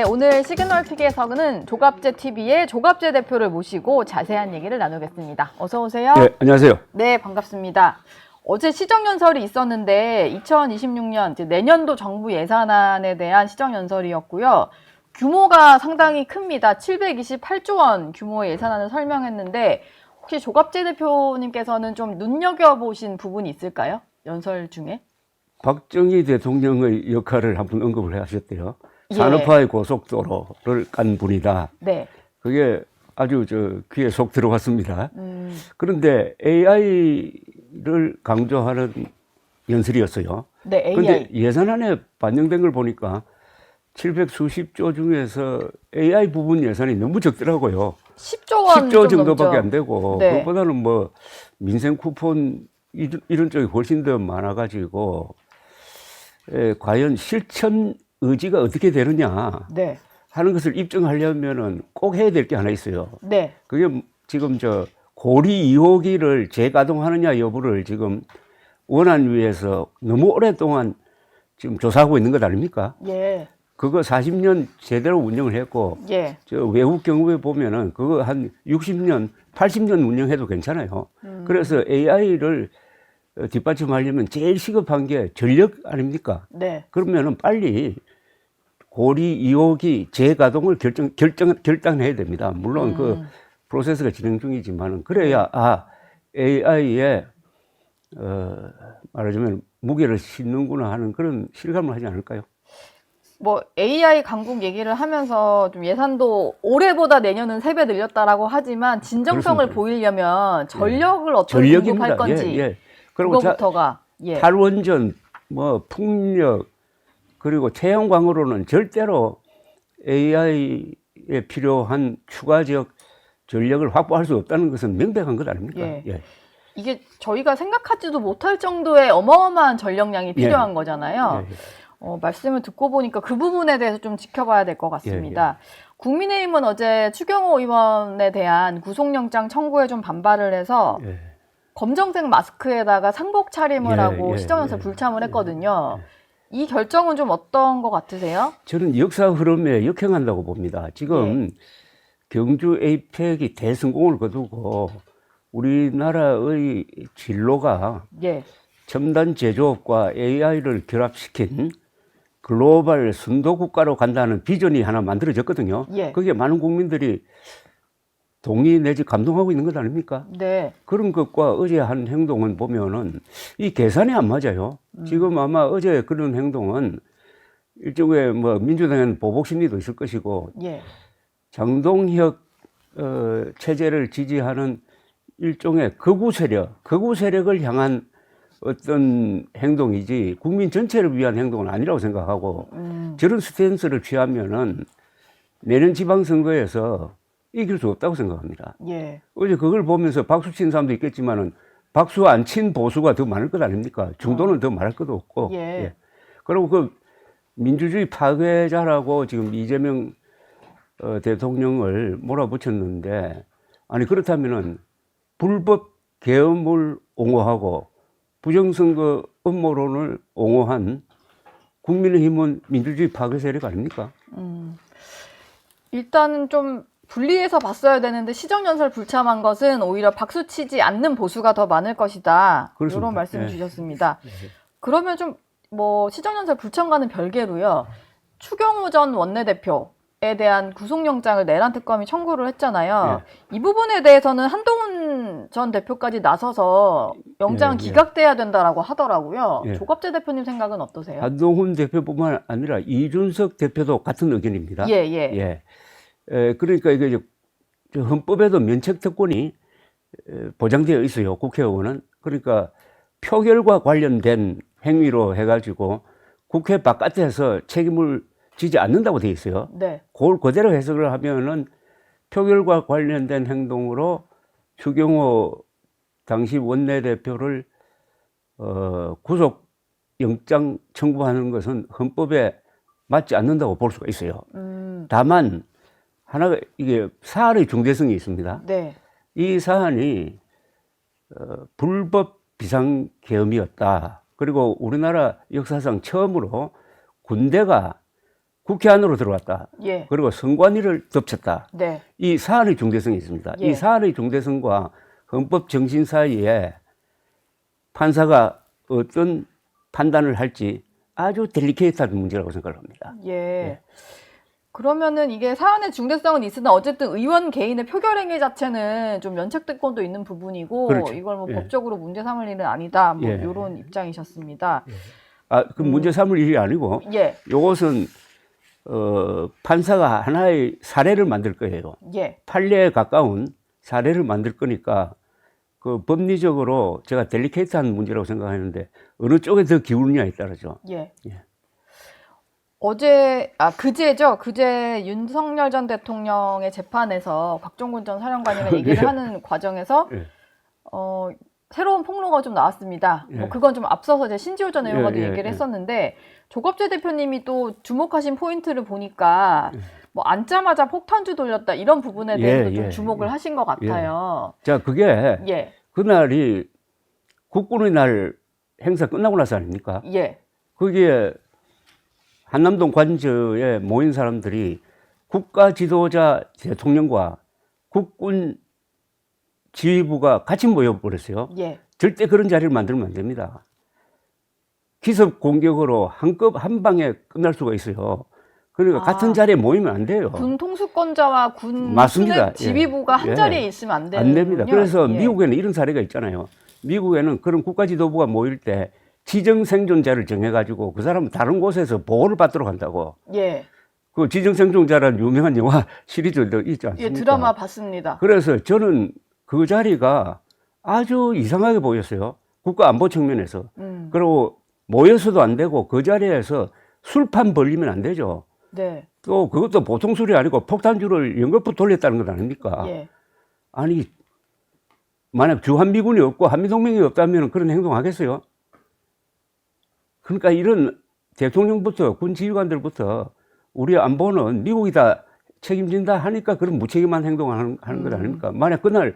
오늘 시그널 픽에서는 조갑제 TV의 조갑제 대표를 모시고 자세한 얘기를 나누겠습니다. 어서 오세요. 네, 안녕하세요. 네, 반갑습니다. 어제 시정연설이 있었는데 2026년 이제 내년도 정부 예산안에 대한 시정연설이었고요. 규모가 상당히 큽니다. 728조 원 규모의 예산안을 설명했는데 혹시 조갑제 대표님께서는 좀 눈여겨보신 부분이 있을까요? 연설 중에? 박정희 대통령의 역할을 한번 언급을 하셨대요. 예. 산업화의 고속도로를 깐 분이다. 네. 그게 아주 귀에 쏙 들어왔습니다. 그런데 AI를 강조하는 연설이었어요. 네, AI. 그런데 예산안에 반영된 걸 보니까 700수십조 중에서 AI 부분 예산이 너무 적더라고요. 10조 원 10조 좀 정도밖에 넘죠. 안 되고 네. 그것보다는 뭐 민생 쿠폰 이런 쪽이 훨씬 더 많아가지고 과연 실천 의지가 어떻게 되느냐 네. 하는 것을 입증하려면은 꼭 해야 될 게 하나 있어요. 네. 그게 지금 고리 2호기를 재가동하느냐 여부를 지금 원안위에서 너무 오랫동안 지금 조사하고 있는 것 아닙니까? 예. 그거 40년 제대로 운영을 했고, 예. 외국 경우에 보면은 그거 한 60년, 80년 운영해도 괜찮아요. 그래서 AI를 뒷받침하려면 제일 시급한 게 전력 아닙니까? 네. 그러면은 빨리 고리 2호기 재가동을 결단해야 됩니다. 물론 그 프로세스가 진행 중이지만은 그래야 AI에 말하자면 무게를 싣는구나 하는 그런 실감을 하지 않을까요? 뭐 AI 강국 얘기를 하면서 좀 예산도 올해보다 내년은 3배 늘렸다라고 하지만 진정성을 그렇습니다. 보이려면 전력을 어떻게 공급할 건지 그리고 그거부터가 탈원전, 뭐 풍력 그리고 태양광으로는 절대로 AI에 필요한 추가적 전력을 확보할 수 없다는 것은 명백한 것 아닙니까? 예. 이게 저희가 생각하지도 못할 정도의 어마어마한 전력량이 필요한 거잖아요. 말씀을 듣고 보니까 그 부분에 대해서 좀 지켜봐야 될 것 같습니다. 국민의힘은 어제 추경호 의원에 대한 구속영장 청구에 좀 반발을 해서 검정색 마스크에다가 상복 차림을 하고 시정연설 불참을 했거든요. 이 결정은 좀 어떤 것 같으세요? 저는 역사 흐름에 역행한다고 봅니다. 지금 경주 에이펙이 대성공을 거두고 우리나라의 진로가 첨단 제조업과 AI를 결합시킨 글로벌 선도 국가로 간다는 비전이 하나 만들어졌거든요. 거기에 많은 국민들이 동의 내지 감동하고 있는 것 아닙니까? 네. 그런 것과 어제 한 행동은 보면은 이 계산이 안 맞아요. 지금 아마 어제 그런 행동은 일종의 뭐 민주당에는 보복 심리도 있을 것이고 장동혁 체제를 지지하는 일종의 극우 세력을 향한 어떤 행동이지 국민 전체를 위한 행동은 아니라고 생각하고 저런 스탠스를 취하면은 내년 지방선거에서 이길 수 없다고 생각합니다. 어제 그걸 보면서 박수 친 사람도 있겠지만은 박수 안 친 보수가 더 많을 것 아닙니까? 중도는 더 말할 것도 없고. 그리고 그 민주주의 파괴자라고 지금 이재명 대통령을 몰아붙였는데 아니 그렇다면은 불법 계엄을 옹호하고 부정선거 음모론을 옹호한 국민의힘은 민주주의 파괴 세력 아닙니까? 일단은 좀 분리해서 봤어야 되는데 시정연설 불참한 것은 오히려 박수치지 않는 보수가 더 많을 것이다. 그렇습니다. 이런 말씀을 주셨습니다. 그러면 좀 뭐 시정연설 불참과는 별개로요. 추경호 전 원내대표에 대한 구속영장을 내란 특검이 청구를 했잖아요. 이 부분에 대해서는 한동훈 전 대표까지 나서서 영장은 기각돼야 된다라고 하더라고요. 조갑재 대표님 생각은 어떠세요? 한동훈 대표뿐만 아니라 이준석 대표도 같은 의견입니다. 그러니까 이게 헌법에도 면책특권이 보장되어 있어요. 국회의원은. 그러니까 표결과 관련된 행위로 해가지고 국회 바깥에서 책임을 지지 않는다고 되어 있어요. 그걸 그대로 해석을 하면은 표결과 관련된 행동으로 추경호 당시 원내대표를 구속영장 청구하는 것은 헌법에 맞지 않는다고 볼 수가 있어요. 다만 하나가 이게 사안의 중대성이 있습니다. 이 사안이 불법 비상계엄이었다. 그리고 우리나라 역사상 처음으로 군대가 국회 안으로 들어왔다. 예. 그리고 선관위를 덮쳤다. 네. 이 사안의 중대성이 있습니다. 예. 이 사안의 중대성과 헌법 정신 사이에 판사가 어떤 판단을 할지 아주 델리케이트한 문제라고 생각을 합니다. 예. 예. 그러면은 이게 사안의 중대성은 있으나 어쨌든 의원 개인의 표결행위 자체는 좀 면책특권도 있는 부분이고 그렇죠. 이걸 뭐 예. 법적으로 문제 삼을 일은 아니다. 뭐 예. 이런 입장이셨습니다. 아, 그 문제 삼을 일이 아니고 예. 이것은 판사가 하나의 사례를 만들 거예요. 예. 판례에 가까운 사례를 만들 거니까 그 법리적으로 제가 델리케이트한 문제라고 생각하는데 어느 쪽에 더 기울느냐에 따라죠. 예. 예. 그제죠. 그제 윤석열 전 대통령의 재판에서 곽종군 전 사령관이랑 얘기를 예. 하는 과정에서 예. 새로운 폭로가 좀 나왔습니다. 예. 뭐 그건 좀 앞서서 이제 신지호 전 의원과도 예, 예, 얘기를 예. 했었는데 조갑재 대표님이 또 주목하신 포인트를 보니까 예. 뭐 앉자마자 폭탄주 돌렸다 이런 부분에 대해서 좀 예, 주목을 예. 하신 것 같아요. 자, 그게 예. 그날이 국군의 날 행사 끝나고 나서 아닙니까? 예. 거기에 한남동 관저에 모인 사람들이 국가 지도자 대통령과 국군 지휘부가 같이 모여버렸어요. 예. 절대 그런 자리를 만들면 안 됩니다. 기습 공격으로 한 방에 끝날 수가 있어요. 그러니까 같은 자리에 모이면 안 돼요. 군 통수권자와 군 맞습니다. 수뇌 지휘부가 한 예. 자리에 있으면 안 되는 안 됩니다. 그래서 예. 미국에는 이런 사례가 있잖아요. 미국에는 그런 국가 지도부가 모일 때 지정 생존자를 정해가지고 그 사람은 다른 곳에서 보호를 받도록 한다고. 예. 그 지정 생존자라는 유명한 영화 시리즈도 있지 않습니까? 예, 드라마 봤습니다. 그래서 저는 그 자리가 아주 이상하게 보였어요. 국가 안보 측면에서. 그리고 모여서도 안 되고 그 자리에서 술판 벌리면 안 되죠. 네. 또 그것도 보통 술이 아니고 폭탄주를 연거푸 돌렸다는 것 아닙니까? 예. 아니, 만약 주한미군이 없고 한미동맹이 없다면 그런 행동 하겠어요? 그러니까 이런 대통령부터 군 지휘관들부터 우리 안보는 미국이 다 책임진다 하니까 그런 무책임한 행동을 하는 것 아닙니까? 만약 그날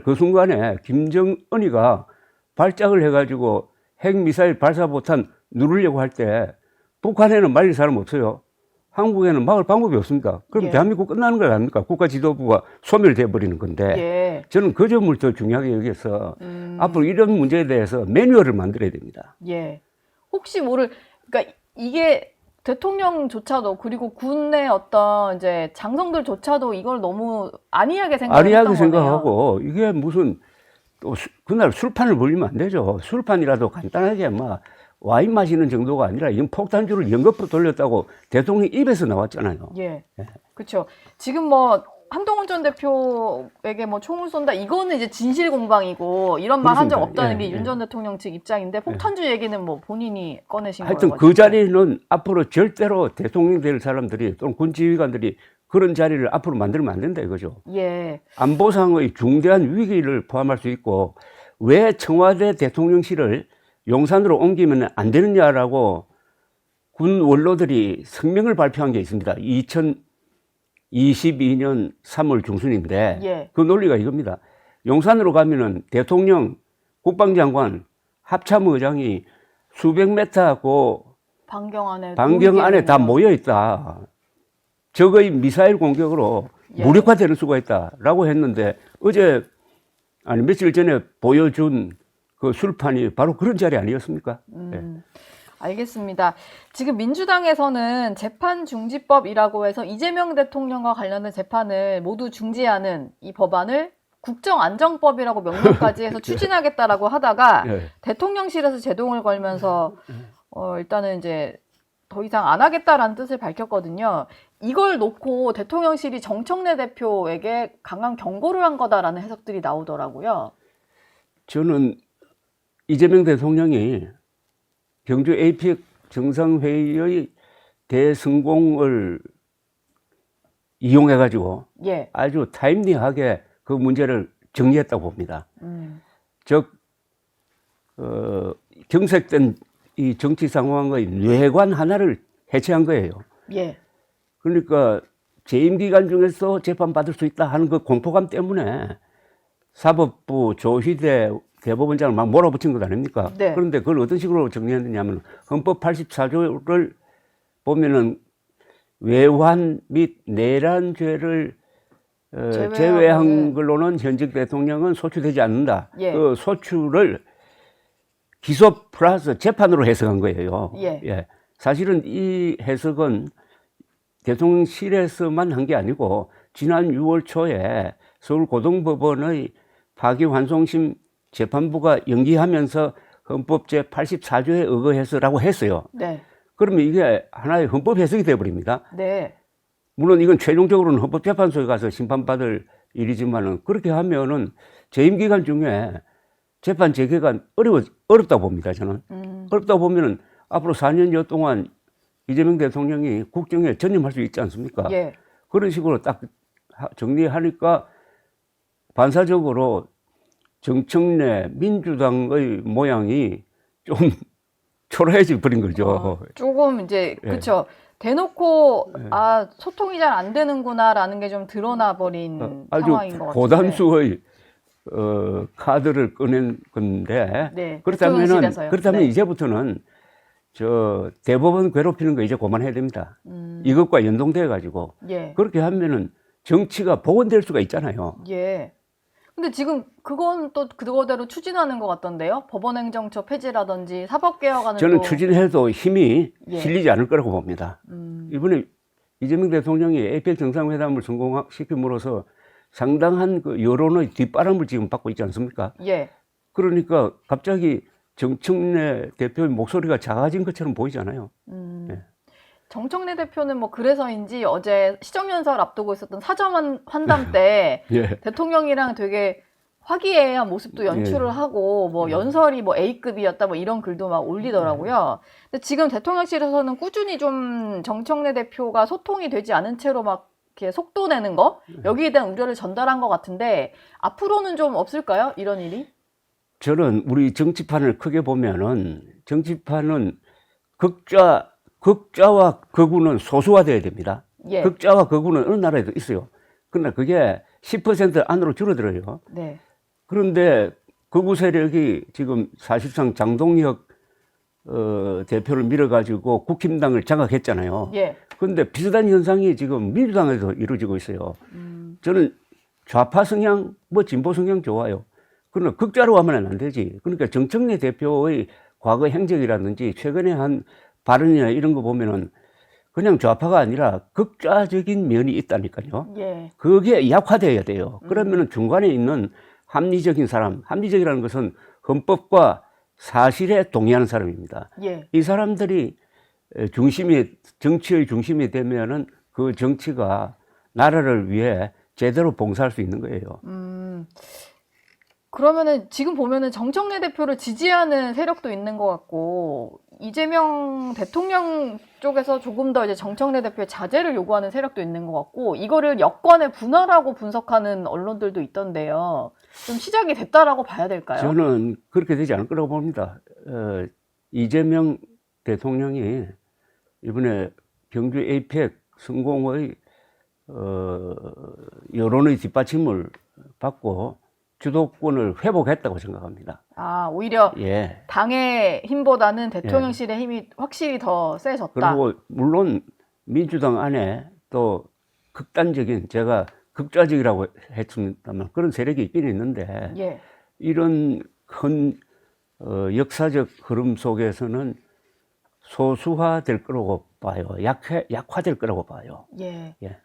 그 순간에 김정은이가 발작을 해가지고 핵미사일 발사포탄 누르려고 할 때 북한에는 말릴 사람 없어요. 한국에는 막을 방법이 없습니다. 그럼 예. 대한민국 끝나는 거 아닙니까? 국가 지도부가 소멸돼 버리는 건데. 예. 저는 그 점을 더 중요하게 여기서 앞으로 이런 문제에 대해서 매뉴얼을 만들어야 됩니다. 예. 혹시 그러니까 이게 대통령조차도 그리고 군의 어떤 이제 장성들조차도 이걸 너무 안이하게 아리하게 생각했던 거네요. 생각하고 이게 무슨 또 그날 술판을 벌리면 안 되죠. 술판이라도 간단하게 막 와인 마시는 정도가 아니라 이건 폭탄주를 연거푸 돌렸다고 대통령 입에서 나왔잖아요. 예. 그렇죠. 지금 뭐 한동훈 전 대표에게 뭐 총을 쏜다 이거는 이제 진실 공방이고 이런 말 한 적 그렇습니다. 없다는 예, 게 윤 전 대통령 측 입장인데 폭탄주 얘기는 뭐 본인이 꺼내신 거예요. 하여튼 그 자리는 앞으로 절대로 대통령 될 사람들이 또는 군 지휘관들이 그런 자리를 앞으로 만들면 안 된다 이거죠. 예. 안보상의 중대한 위기를 포함할 수 있고 왜 청와대 대통령실을 용산으로 옮기면 안 되느냐라고 군 원로들이 성명을 발표한 게 있습니다. 2022년 3월 중순인데 예. 그 논리가 이겁니다. 용산으로 가면은 대통령, 국방장관, 합참의장이 수백 메타 그 반경 안에 다 모여 있다. 적의 미사일 공격으로 예. 무력화되는 수가 있다라고 했는데 며칠 전에 보여준 그 술판이 바로 그런 자리 아니었습니까? 예. 알겠습니다. 지금 민주당에서는 재판중지법이라고 해서 이재명 대통령과 관련된 재판을 모두 중지하는 이 법안을 국정안정법이라고 명명까지 해서 추진하겠다라고 하다가 예. 대통령실에서 제동을 걸면서 일단은 이제 더 이상 안 하겠다라는 뜻을 밝혔거든요. 이걸 놓고 대통령실이 정청래 대표에게 강한 경고를 한 거다라는 해석들이 나오더라고요. 저는 이재명 대통령이 경주 APEC 정상회의의 대성공을 이용해가지고 예. 아주 타임리하게 그 문제를 정리했다고 봅니다. 즉, 경색된 이 정치 상황의 뇌관 하나를 해체한 거예요. 예. 그러니까 재임 기간 중에서 재판받을 수 있다 하는 그 공포감 때문에 사법부 조희대 대법원장을 막 몰아붙인 것 아닙니까? 네. 그런데 그걸 어떤 식으로 정리했느냐 하면 헌법 84조를 보면은 외환 및 내란죄를 제외한 걸로는 현직 대통령은 소추되지 않는다. 예. 그 소추를 기소 플러스 재판으로 해석한 거예요. 예. 예. 사실은 이 해석은 대통령실에서만 한 게 아니고 지난 6월 초에 서울고등법원의 파기환송심 재판부가 연기하면서 헌법 제84조에 의거해서라고 했어요. 네. 그러면 이게 하나의 헌법 해석이 되어버립니다. 네. 물론 이건 최종적으로는 헌법재판소에 가서 심판받을 일이지만은 그렇게 하면은 재임 기간 중에 재판 재개가 어렵다고 봅니다, 저는. 어렵다고 보면은 앞으로 4년여 동안 이재명 대통령이 국정에 전념할 수 있지 않습니까? 예. 그런 식으로 딱 정리하니까 반사적으로 정청래 민주당의 모양이 좀 초라해져 버린 거죠. 조금 이제 그렇죠. 대놓고 소통이 잘 안 되는구나라는 게 좀 드러나 버린 상황인 것 같아요. 고단수의 카드를 꺼낸 건데 네, 그렇다면 네. 이제부터는 저 대법원 괴롭히는 거 이제 그만해야 됩니다. 이것과 연동돼 가지고 예. 그렇게 하면은 정치가 복원될 수가 있잖아요. 예. 근데 지금 그건 또 그거대로 추진하는 것 같던데요. 법원행정처 폐지라든지 사법개혁안은 저는 추진해도 힘이 예. 실리지 않을 거라고 봅니다. 이번에 이재명 대통령이 APEC 정상회담을 성공시킴으로써 상당한 그 여론의 뒷바람을 지금 받고 있지 않습니까? 예. 그러니까 갑자기 정청래 대표의 목소리가 작아진 것처럼 보이잖아요. 예. 정청래 대표는 뭐 그래서인지 어제 시정연설 앞두고 있었던 사전 환담 때 예. 대통령이랑 되게 화기애애한 모습도 연출을 예. 하고 뭐 연설이 뭐 A급이었다 뭐 이런 글도 막 올리더라고요. 근데 지금 대통령실에서는 꾸준히 좀 정청래 대표가 소통이 되지 않은 채로 막 이렇게 속도 내는 거 여기에 대한 우려를 전달한 것 같은데 앞으로는 좀 없을까요? 이런 일이? 저는 우리 정치판을 크게 보면은 정치판은 극좌와 극우는 소수화돼야 됩니다. 예. 극좌와 극우는 어느 나라에도 있어요. 그러나 그게 10% 안으로 줄어들어요. 네. 그런데 극우 세력이 지금 사실상 장동혁 대표를 밀어가지고 국힘당을 장악했잖아요. 예. 그런데 비슷한 현상이 지금 민주당에서 이루어지고 있어요. 저는 좌파 성향, 뭐 진보 성향 좋아요. 그러나 극좌로 하면 안 되지. 그러니까 정청래 대표의 과거 행적이라든지 최근에 한 발언이나 이런 거 보면은 그냥 좌파가 아니라 극좌적인 면이 있다니까요. 예. 그게 약화되어야 돼요. 그러면은 중간에 있는 합리적인 사람, 합리적이라는 것은 헌법과 사실에 동의하는 사람입니다. 예. 이 사람들이 정치의 중심이 되면은 그 정치가 나라를 위해 제대로 봉사할 수 있는 거예요. 그러면은 지금 보면은 정청래 대표를 지지하는 세력도 있는 것 같고 이재명 대통령 쪽에서 조금 더 이제 정청래 대표의 자제를 요구하는 세력도 있는 것 같고 이거를 여권의 분화라고 분석하는 언론들도 있던데요. 좀 시작이 됐다라고 봐야 될까요? 저는 그렇게 되지 않을 거라고 봅니다. 이재명 대통령이 이번에 경주 APEC 성공의 여론의 뒷받침을 받고 주도권을 회복했다고 생각합니다. 아, 오히려 예. 당의 힘보다는 대통령실의 힘이 확실히 더 세졌다. 그리고 물론 민주당 안에 또 극단적인 제가 극좌적이라고 했습니다만 그런 세력이 있긴 있는데 예. 이런 큰 역사적 흐름 속에서는 소수화될 거라고 봐요. 약화될 거라고 봐요. 예. 예.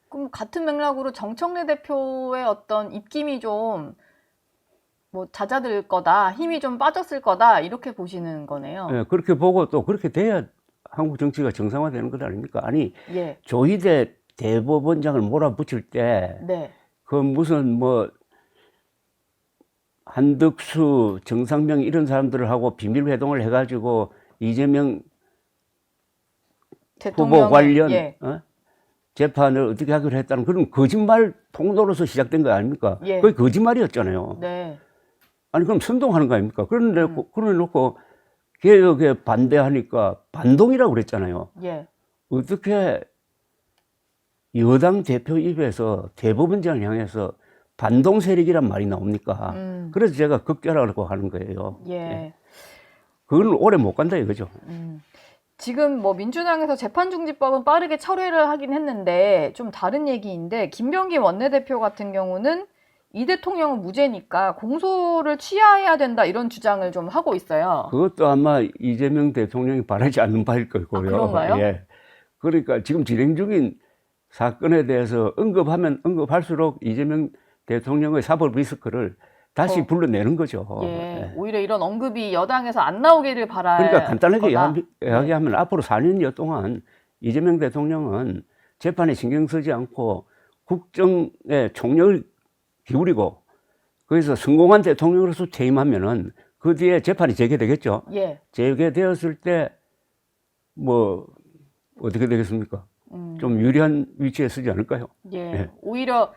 그럼 같은 맥락으로 정청래 대표의 어떤 입김이 좀 뭐 잦아들 거다, 힘이 좀 빠졌을 거다 이렇게 보시는 거네요. 예, 그렇게 보고 또 그렇게 돼야 한국 정치가 정상화되는 것 아닙니까? 아니 예. 조희대 대법원장을 몰아붙일 때 네. 그 무슨 뭐 한덕수, 정상명 이런 사람들을 하고 비밀 회동을 해가지고 이재명 후보 관련 재판을 어떻게 하기로 했다는 그런 거짓말 폭로로서 시작된 거 아닙니까? 예. 그게 거짓말이었잖아요. 네. 아니 그럼 선동하는 거 아닙니까? 그래놓고 개혁에 반대하니까 반동이라고 그랬잖아요. 예. 어떻게 여당 대표 입에서 대법원장을 향해서 반동 세력이란 말이 나옵니까? 그래서 제가 극좌라고 하는 거예요. 예. 그건 오래 못 간다 이거죠. 지금 뭐 민주당에서 재판중지법은 빠르게 철회를 하긴 했는데 좀 다른 얘기인데 김병기 원내대표 같은 경우는 이 대통령은 무죄니까 공소를 취하해야 된다 이런 주장을 좀 하고 있어요. 그것도 아마 이재명 대통령이 바라지 않는 바일 거고요. 그런가요? 예. 그러니까 지금 진행 중인 사건에 대해서 언급하면 언급할수록 이재명 대통령의 사법 리스크를 다시 불러내는 거죠. 예, 예. 오히려 이런 언급이 여당에서 안 나오기를 바랄 그러니까 간단하게 거다. 이야기하면 앞으로 4년여 동안 이재명 대통령은 재판에 신경 쓰지 않고 국정에 총력을 기울이고 거기서 성공한 대통령으로서 퇴임하면은 그 뒤에 재판이 재개되겠죠. 예. 재개되었을 때 뭐 어떻게 되겠습니까? 좀 유리한 위치에 서지 않을까요? 예. 예. 오히려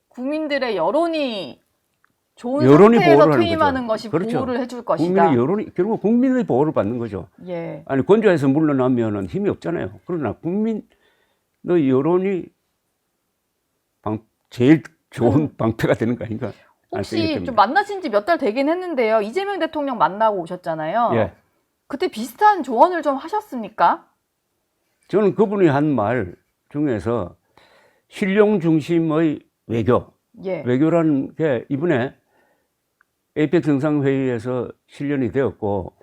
국민들의 여론이 좋은 여론이 상태에서 보호를 하는 퇴임하는 거죠. 것이 그렇죠. 보호를 해줄 것이다. 국민의 여론이 결국 국민의 보호를 받는 거죠. 예. 아니 권좌에서 물러나면은 힘이 없잖아요. 그러나 국민의 여론이 제일 좋은 방패가 되는 거 아닌가? 혹시 좀 만나신 지 몇 달 되긴 했는데요. 이재명 대통령 만나고 오셨잖아요. 예. 그때 비슷한 조언을 좀 하셨습니까? 저는 그분이 한 말 중에서 실용 중심의 외교, 예. 외교라는 게 이번에 에이펙 정상회의에서 실현이 되었고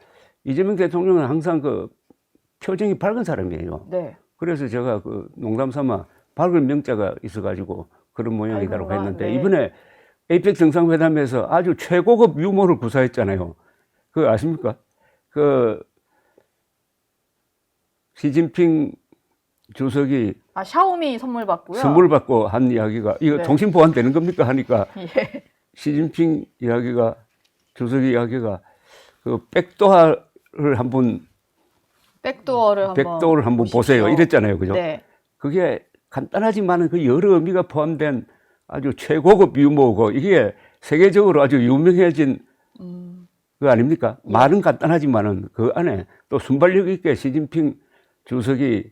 이재명 대통령은 항상 그 표정이 밝은 사람이에요. 네. 그래서 제가 그 농담 삼아 밝은 명자가 있어가지고 그런 모양이다라고 했는데 네. 이번에 에이펙 정상회담에서 아주 최고급 유머를 구사했잖아요. 그거 아십니까? 그 시진핑 주석이 샤오미 선물 받고요. 선물 받고 한 이야기가 이거 네. 통신 보안 되는 겁니까 하니까 예. 시진핑 이야기가 주석이 이야기가 그 백도어를 한번 보세요 보십시오. 이랬잖아요, 그죠? 네. 그게 간단하지만은 그 여러 의미가 포함된 아주 최고급 유머고 이게 세계적으로 아주 유명해진 그 아닙니까? 예. 말은 간단하지만은 그 안에 또 순발력 있게 시진핑 주석이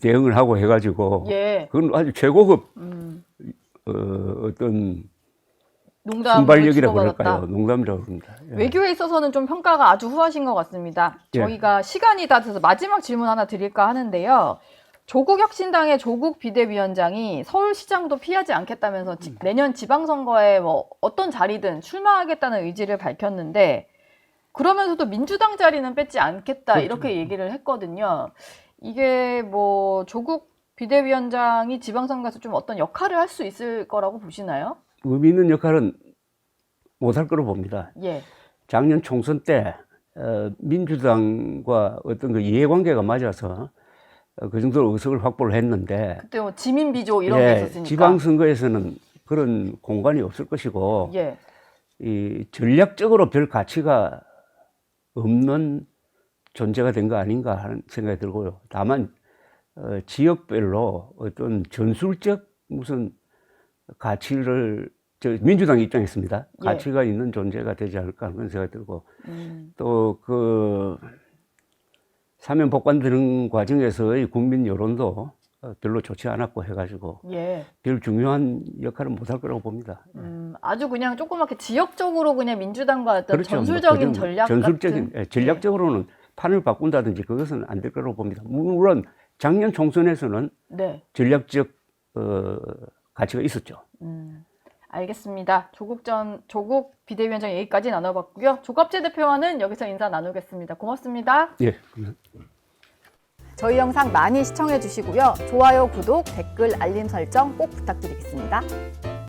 대응을 하고 해가지고 예. 그건 아주 최고급 어떤 순발력이라고 그럴까요? 농담이라고 합니다. 예. 외교에 있어서는 좀 평가가 아주 후하신 것 같습니다. 저희가 시간이 다 돼서 마지막 질문 하나 드릴까 하는데요. 조국혁신당의 조국 비대위원장이 서울시장도 피하지 않겠다면서 내년 지방선거에 뭐 어떤 자리든 출마하겠다는 의지를 밝혔는데 그러면서도 민주당 자리는 뺏지 않겠다 그렇죠. 이렇게 얘기를 했거든요. 이게 뭐 조국 비대위원장이 지방선거에서 좀 어떤 역할을 할 수 있을 거라고 보시나요? 의미 있는 역할은 못할 거로 봅니다. 예. 작년 총선 때 민주당과 어떤 그 이해관계가 맞아서 그 정도로 의석을 확보를 했는데 그때 뭐 지민 비조 이런 게 있었으니까. 지방선거에서는 그런 공간이 없을 것이고 예. 이 전략적으로 별 가치가 없는 존재가 된 거 아닌가 하는 생각이 들고요. 다만 지역별로 어떤 전술적 무슨 가치를 민주당 입장에 있습니다. 예. 가치가 있는 존재가 되지 않을까 하는 생각이 들고 또 그 사면 복권되는 과정에서의 국민 여론도 별로 좋지 않았고 해가지고 예. 별 중요한 역할은 못할 거라고 봅니다. 아주 그냥 조그맣게 지역적으로 그냥 민주당과 어떤 그렇죠. 전술적인 전략 전술적인 같은 전략적으로는 판을 바꾼다든지 그것은 안 될 거라고 봅니다. 물론 작년 총선에서는 네. 전략적 가치가 있었죠. 알겠습니다. 조국 비대위원장 얘기까지 나눠봤고요. 조갑재 대표와는 여기서 인사 나누겠습니다. 고맙습니다. 예. 저희 영상 많이 시청해 주시고요. 좋아요, 구독, 댓글, 알림 설정 꼭 부탁드리겠습니다.